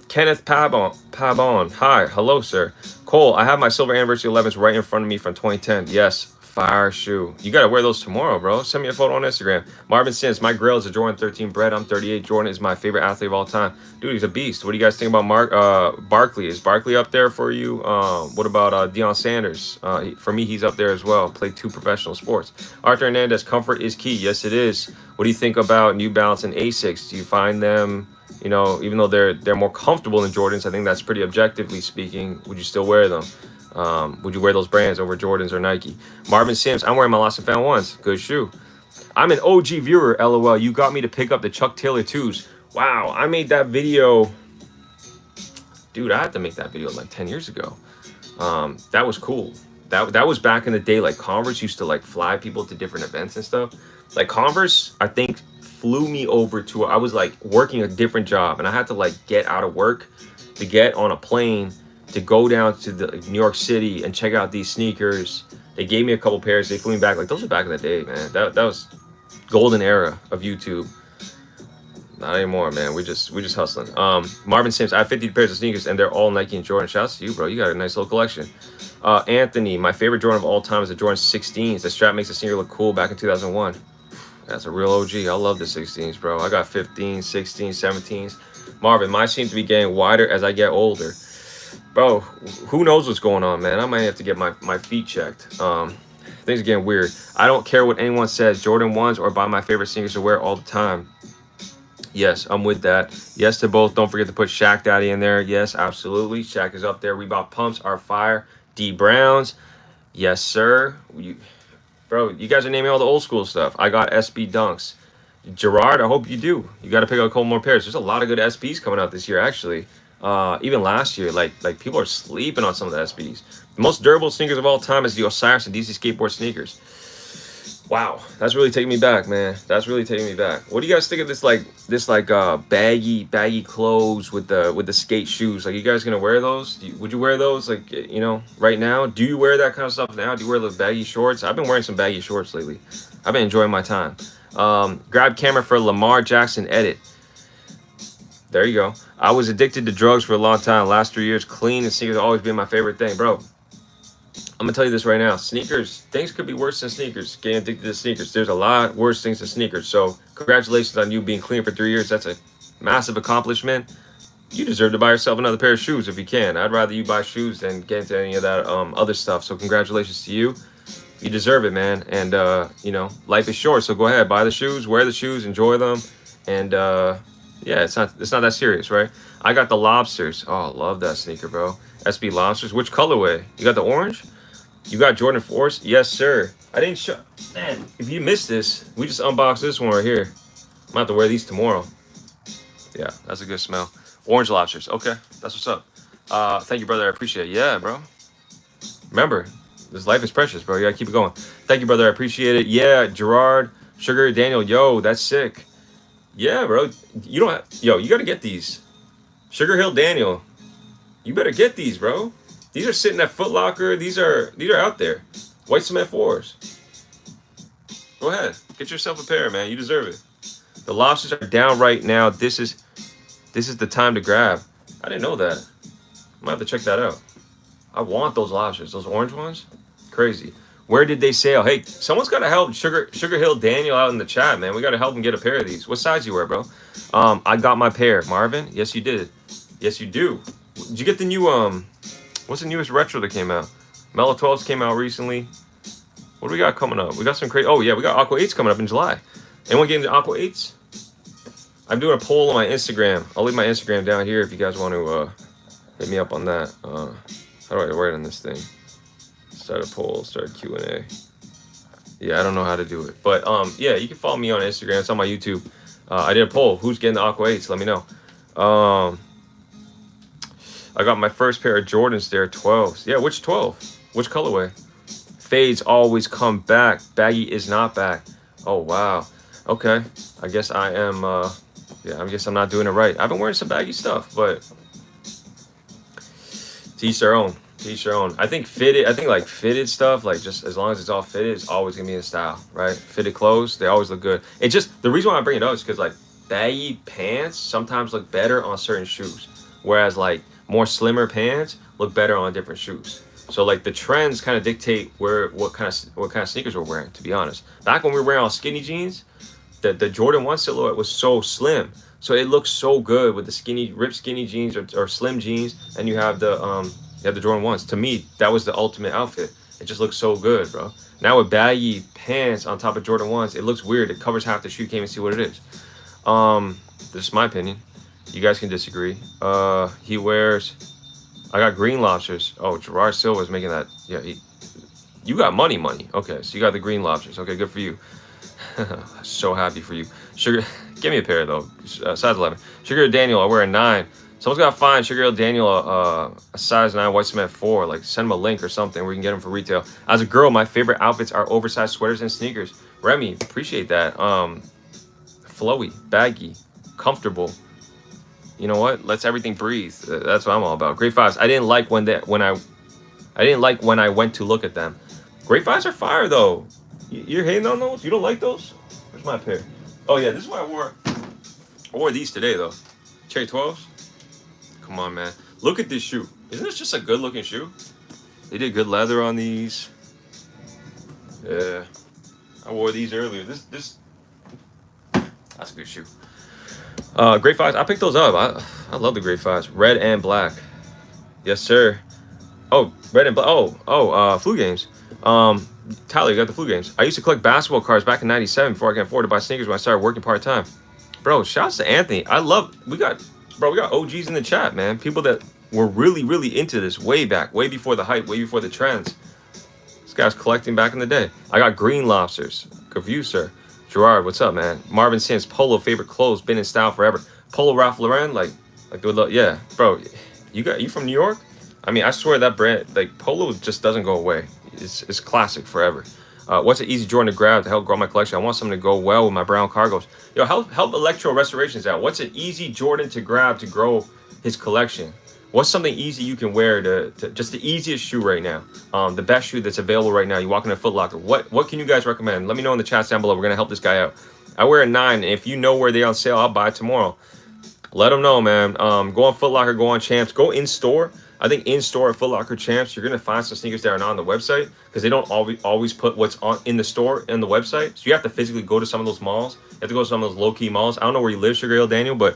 [SPEAKER 1] Kenneth Pabon. Hi, hello, sir. Cole, I have my silver anniversary 11s right in front of me from 2010. Yes, fire shoe. You gotta wear those tomorrow, bro. Send me a photo on Instagram. Marvin Sims, my grill is a Jordan 13 bread. I'm 38. Jordan is my favorite athlete of all time. Dude, he's a beast. What do you guys think about Barkley? Is Barkley up there for you? What about Deion Sanders? For me, he's up there as well. Played 2 professional sports. Arthur Hernandez, comfort is key. Yes, it is. What do you think about New Balance and Asics? Do you find them, you know, even though they're more comfortable than Jordans, I think that's pretty objectively speaking, would you still wear them? Would you wear those brands over Jordans or Nike? Marvin Sims, I'm wearing my Lost and Found ones. Good shoe. I'm an OG viewer, LOL. You got me to pick up the Chuck Taylor 2s. Wow, I made that video. Dude, I had to make that video like 10 years ago. That was cool. That was back in the day. Like Converse used to like fly people to different events and stuff. Like Converse, I think flew me over to, I was like working a different job and I had to like get out of work to get on a plane to go down to the New York City and check out these sneakers. They gave me a couple pairs. They flew me back. Like those were back in the day, man. That was golden era of YouTube. Not anymore, man. We just hustling. Marvin Sims, I have 50 pairs of sneakers and they're all Nike and Jordan. Shouts to you, bro. You got a nice little collection. Anthony, my favorite Jordan of all time is the Jordan 16s. The strap makes the sneaker look cool back in 2001. That's a real OG. I love the 16s, bro. I got 15s, 16s, 17s. Marvin, mine seem to be getting wider as I get older. Bro, who knows what's going on, man? I might have to get my feet checked. Things are getting weird. I don't care what anyone says. Jordan 1s or buy my favorite sneakers to wear all the time. Yes, I'm with that. Yes to both. Don't forget to put Shaq Daddy in there. Yes, absolutely. Shaq is up there. Reebok pumps are fire. D Browns. Yes, sir. Bro, you guys are naming all the old school stuff. I got SB Dunks. Gerard, I hope you do. You got to pick up a couple more pairs. There's a lot of good SBs coming out this year, actually. Even last year, like people are sleeping on some of the SBs. The most durable sneakers of all time is the Osiris and DC skateboard sneakers. Wow, that's really taking me back, man. That's really taking me back. What do you guys think of this baggy clothes with the skate shoes? Like, you guys gonna wear those? Would you wear those, like, you know, right now? Do you wear that kind of stuff now? Do you wear those baggy shorts? I've been wearing some baggy shorts lately. I've been enjoying my time. Grab camera for Lamar Jackson edit. There you go. I was addicted to drugs for a long time. Last 3 years, clean and sneakers have always been my favorite thing, bro. I'm gonna tell you this right now. Sneakers, things could be worse than sneakers. Getting addicted to sneakers. There's a lot worse things than sneakers. So congratulations on you being clean for 3 years. That's a massive accomplishment. You deserve to buy yourself another pair of shoes if you can. I'd rather you buy shoes than get into any of that other stuff. So congratulations to you. You deserve it, man. And you know, life is short. So go ahead, buy the shoes, wear the shoes, enjoy them, and yeah, it's not that serious, right? I got the Lobsters. Oh, love that sneaker, bro. SB Lobsters. Which colorway? You got the orange? You got Jordan 4s? Yes, sir. I didn't show. Man, if you missed this, we just unboxed this one right here. I'm gonna have to wear these tomorrow. Yeah, that's a good smell. Orange Lobsters. Okay, that's what's up. Thank you, brother. I appreciate it. Yeah, bro. Remember, this life is precious, bro. You gotta keep it going. Thank you, brother. I appreciate it. Yeah, Gerard, Sugar, Daniel. Yo, that's sick. Yeah, bro. You don't have, yo, you gotta get these. Sugar Hill Daniel. You better get these, bro. These are sitting at Foot Locker. These are out there. White Cement 4s. Go ahead. Get yourself a pair, man. You deserve it. The Lobsters are down right now. This is the time to grab. I didn't know that. I might have to check that out. I want those Lobsters. Those orange ones. Crazy. Where did they sail? Hey, someone's got to help Sugar Hill Daniel out in the chat, man. We got to help him get a pair of these. What size you wear, bro? I got my pair. Marvin? Yes, you did. Yes, you do. Did you get the new, what's the newest retro that came out? Mellow 12s came out recently. What do we got coming up? We got some crazy, oh yeah, we got Aqua 8s coming up in July. Anyone getting the Aqua 8s? I'm doing a poll on my Instagram. I'll leave my Instagram down here if you guys want to hit me up on that. How do I write on this thing? Start a poll, start Q&A. Yeah, I don't know how to do it. But yeah, you can follow me on Instagram. It's on my YouTube. I did a poll. Who's getting the Aqua 8s? Let me know. I got my first pair of Jordans there, 12s. Yeah, which 12? Which colorway? Fades always come back. Baggy is not back. Oh, wow. Okay. I guess I am, yeah, I guess I'm not doing it right. I've been wearing some baggy stuff, but to each their own. To each their own. I think like fitted stuff, like just as long as it's all fitted, it's always gonna be in style, right? Fitted clothes, they always look good. It just, the reason why I bring it up is because like baggy pants sometimes look better on certain shoes, whereas like more slimmer pants look better on different shoes. So like the trends kind of dictate what kind of sneakers we're wearing. To be honest, back when we were wearing all skinny jeans, the Jordan 1 silhouette was so slim, so it looks so good with the ripped skinny jeans or slim jeans, and you have the Jordan 1s. To me, that was the ultimate outfit. It just looks so good, bro. Now with baggy pants on top of Jordan 1s, it looks weird. It covers half the shoe. You can't even see what it is. This is my opinion. You guys can disagree. He wears, I got green lobsters. Oh, Gerard Silva's making that. Yeah, you got money. Okay, so you got the green lobsters. Okay, good for you. So happy for you. Sugar, give me a pair though. Size 11. Sugar Daniel, I wear a 9. Someone's got to find Sugar Daniel a size 9 white cement 4. Like send him a link or something where you can get them for retail. As a girl, my favorite outfits are oversized sweaters and sneakers. Remy, appreciate that. Flowy, baggy, comfortable. You know what? Let's everything breathe. That's what I'm all about. Grade 5s. I didn't like when I went to look at them. Grade 5s are fire though. You're hating on those? You don't like those? Where's my pair? Oh yeah, this is what I wore. I wore these today though. Cherry 12s. Come on, man. Look at this shoe. Isn't this just a good looking shoe? They did good leather on these. Yeah. I wore these earlier. This that's a good shoe. Grade 5s. I picked those up. I love the grade 5s. Red and black. Yes, sir. Oh, red and black. Flu games. Tyler, you got the flu games. I used to collect basketball cards back in '97 before I could afford to buy sneakers when I started working part-time. Bro, shouts to Anthony. We got OGs in the chat, man. People that were really, really into this way back, way before the hype, way before the trends. This guy's collecting back in the day. I got green lobsters. Good view, sir. Gerard, what's up, man? Marvin Sims, Polo, favorite clothes, been in style forever. Polo Ralph Lauren, like yeah, bro. You from New York? I mean, I swear that brand, like Polo, just doesn't go away. It's classic forever. What's an easy Jordan to grab to help grow my collection? I want something to go well with my brown cargos. Yo, help Electro Restorations out. What's an easy Jordan to grab to grow his collection? What's something easy you can wear to just the easiest shoe right now? The best shoe that's available right now. You walk in a Foot Locker. What can you guys recommend? Let me know in the chat down below. We're gonna help this guy out. I wear a 9. If you know where they're on sale, I'll buy it tomorrow. Let them know, man. Go on Foot Locker, go on Champs, go in store. I think in store at Foot Locker Champs, you're gonna find some sneakers that are not on the website because they don't always put what's on in the store in the website. So you have to physically go to some of those malls. You have to go to some of those low key malls. I don't know where you live, Sugar Hill Daniel, but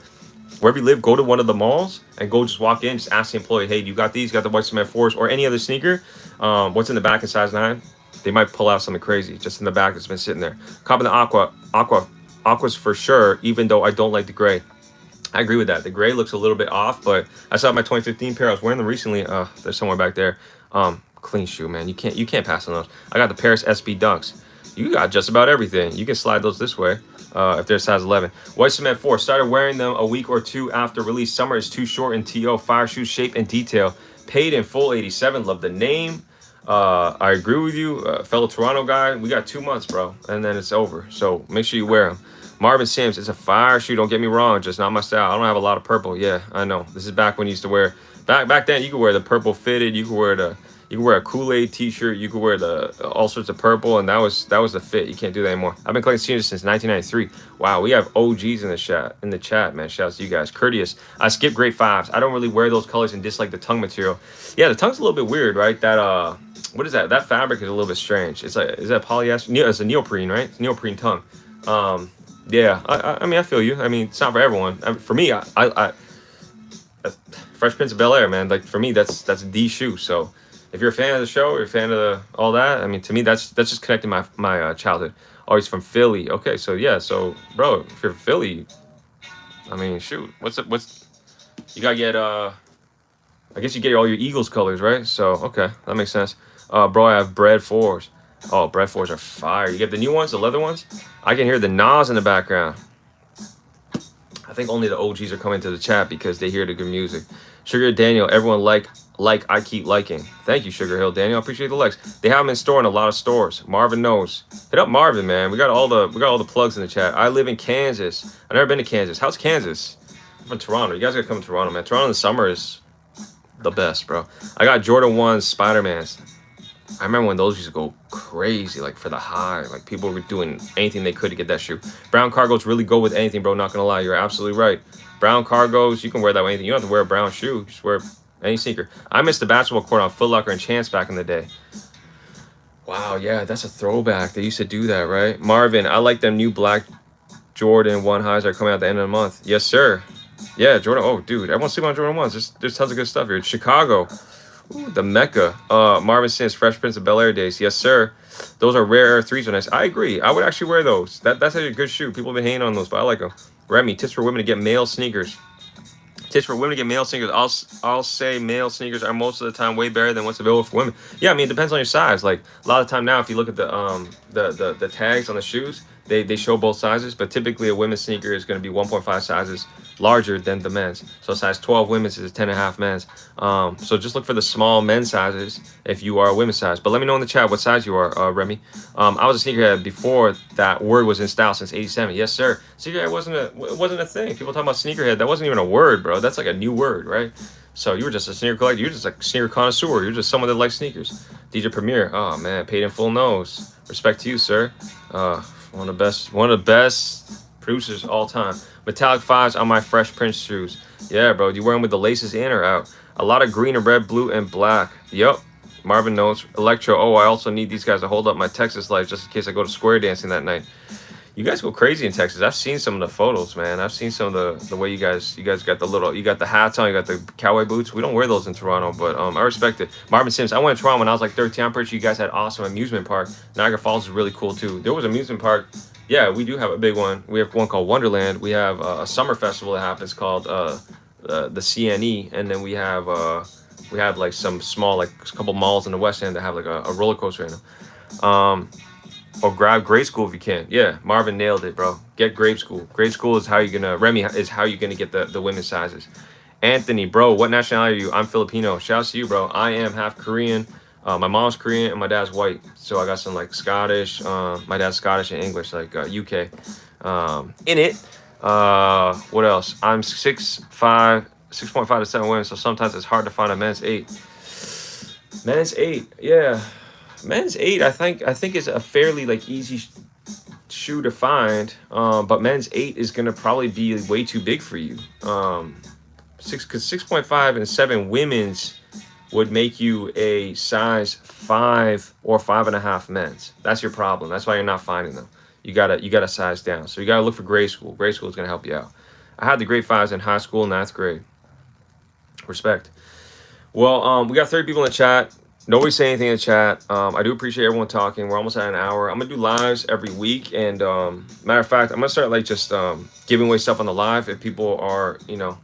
[SPEAKER 1] wherever you live, go to one of the malls and go just walk in, just ask the employee, hey, you got these? You got the white cement 4s or any other sneaker? What's in the back in size 9? They might pull out something crazy just in the back that's been sitting there. Copy the aquas for sure, even though I don't like the gray. I agree with that. The gray looks a little bit off, but I saw my 2015 pair. I was wearing them recently. They're somewhere back there. Clean shoe, man. You can't pass on those. I got the Paris SB Dunks. You got just about everything. You can slide those this way if they're size 11. White cement 4. Started wearing them a week or two after release. Summer is too short in TO. Fire shoe shape and detail. Paid in full 87. Love the name. I agree with you, fellow Toronto guy. We got 2 months, bro, and then it's over. So make sure you wear them. Marvin Sims, it's a fire shoe. Don't get me wrong, just not my style. I don't have a lot of purple. Yeah, I know. This is back when you used to wear. Back then, you could wear the purple fitted. You could wear a Kool-Aid T-shirt. You could wear all sorts of purple, and that was the fit. You can't do that anymore. I've been collecting sneakers since 1993. Wow, we have OGs in the chat, man. Shouts to you guys. Courteous. I skip grade 5s. I don't really wear those colors and dislike the tongue material. Yeah, the tongue's a little bit weird, right? That what is that? That fabric is a little bit strange. It's like, is that polyester? It's a neoprene, right? It's neoprene tongue. Yeah, I mean, I feel you. I mean, it's not for everyone. For me, I Fresh Prince of Bel-Air, man. Like for me, that's the shoe. So if you're a fan of the show, or you're a fan of all that, I mean, to me, that's just connecting my childhood. Oh, he's from Philly. Okay, so yeah, so bro, if you're from Philly, I mean, shoot. What's you gotta get? I guess you get all your Eagles colors, right? So okay, that makes sense. Bro, I have bread fours. Oh, bread fours are fire. You get the new ones, the leather ones. I can hear the Nas in the background. I think only the OGs are coming to the chat because they hear the good music. Sugar Daniel, everyone like I keep liking. Thank you, Sugar Hill Daniel. I appreciate the likes. They have them in store in a lot of stores. Marvin knows. Hit up Marvin, man. We got all the plugs in the chat. I live in Kansas. I've never been to Kansas. How's Kansas? I'm from Toronto. You guys gotta come to Toronto, man. Toronto in the summer is the best, bro. I got Jordan 1 Spider-Mans. I remember when those used to go crazy, like for the high. Like people were doing anything they could to get that shoe. Brown cargos really go with anything, bro. Not gonna lie, you're absolutely right. Brown cargos, you can wear that with anything. You don't have to wear a brown shoe. Just wear any sneaker. I missed the basketball court on Foot Locker and Chance back in the day. Wow, yeah, that's a throwback. They used to do that, right? Marvin, I like them new black Jordan 1 highs that are coming out at the end of the month. Yes, sir. Yeah, Jordan. Oh, dude, everyone's sleeping on Jordan 1s. There's tons of good stuff here. Chicago. Ooh, the Mecca. Marvin Sims, Fresh Prince of Bel-Air days. Yes, sir. Those are rare threes are nice. I agree. I would actually wear those. That's actually a good shoe. People have been hating on those, but I like them. Remy, tips for women to get male sneakers. Tips for women to get male sneakers. I'll say male sneakers are most of the time way better than what's available for women. Yeah, I mean it depends on your size. Like a lot of time now, if you look at the tags on the shoes, they show both sizes, but typically a women's sneaker is going to be 1.5 sizes larger than the men's. So size 12 women's is 10.5 men's. So just look for the small men's sizes if you are a women's size. But let me know in the chat what size you are, Remy. I was a sneakerhead before that word was in style since '87. Yes, sir. Sneakerhead wasn't a thing. People talking about sneakerhead. That wasn't even a word, bro. That's like a new word, right? So you were just a sneaker collector. You're just like a sneaker connoisseur. You're just someone that likes sneakers. DJ Premier. Oh man, paid in full nose. Respect to you, sir. One of the best producers all time. Metallic 5s on my Fresh Prince shoes. Yeah, bro. You wear them with the laces in or out? A lot of green and red, blue, and black. Yup. Marvin knows. Electro. Oh, I also need these guys to hold up my Texas life just in case I go to square dancing that night. You guys go crazy in Texas. I've seen some of the photos, man. I've seen some of the way you guys got you got the hats on, you got the cowboy boots. We don't wear those in Toronto, but I respect it. Marvin Sims, I went to Toronto when I was like 13. I'm pretty sure you guys had awesome amusement park. Niagara Falls is really cool too. There was an amusement park. Yeah, we do have a big one. We have one called Wonderland. We have a summer festival that happens called the CNE, and then we have like some small, like a couple malls in the West End that have like a roller coaster in them. Or grab grade school if you can. Yeah, Marvin nailed it, bro. Get grade school. Grade school is how you're gonna, Remy is how you're gonna get the women's sizes. Anthony, bro, what nationality are you? I'm Filipino. Shouts to you, bro. I am half Korean. My mom's Korean and my dad's white. So I got some like Scottish. My dad's Scottish and English, like UK. In it. What else? I'm 6'5", 6.5 to 7 women, so sometimes it's hard to find a men's 8. Men's 8, yeah. Men's 8, I think is a fairly like easy shoe to find, but men's 8 is gonna probably be way too big for you. 6.5 and 7 women's would make you a size 5 or 5.5 men's. That's your problem. That's why you're not finding them. You gotta size down. So you gotta look for grade school. Grade school is gonna help you out. I had the grade 5s in high school, 9th grade. Respect. Well, we got 30 people in the chat. Nobody say anything in the chat. I do appreciate everyone talking. We're almost at an hour. I'm gonna do lives every week, and matter of fact, I'm gonna start like just giving away stuff on the live if people are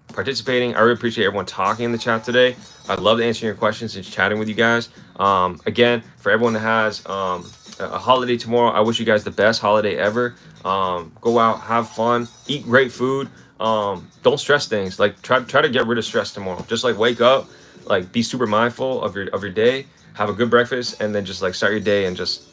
[SPEAKER 1] participating. I really appreciate everyone talking in the chat today. I'd love to answer your questions and chatting with you guys. Again, for everyone that has a holiday tomorrow, I wish you guys the best holiday ever. Go out, have fun, eat great food. Don't stress things. Like try to get rid of stress tomorrow. Just like wake up. Like be super mindful of your day, have a good breakfast, and then just like start your day and just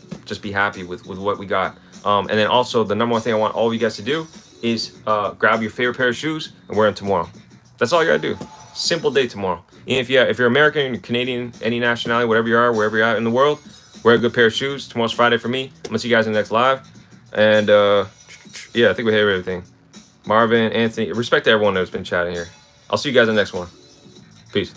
[SPEAKER 1] be happy with what we got. And then also the number one thing I want all of you guys to do is grab your favorite pair of shoes and wear them tomorrow. That's all you gotta do. Simple day tomorrow. And if you're American, Canadian, any nationality, whatever you are, wherever you're at in the world, wear a good pair of shoes. Tomorrow's Friday for me. I'm gonna see you guys in the next live. And yeah, I think we hit everything. Marvin, Anthony, respect to everyone that's been chatting here. I'll see you guys in the next one. Peace.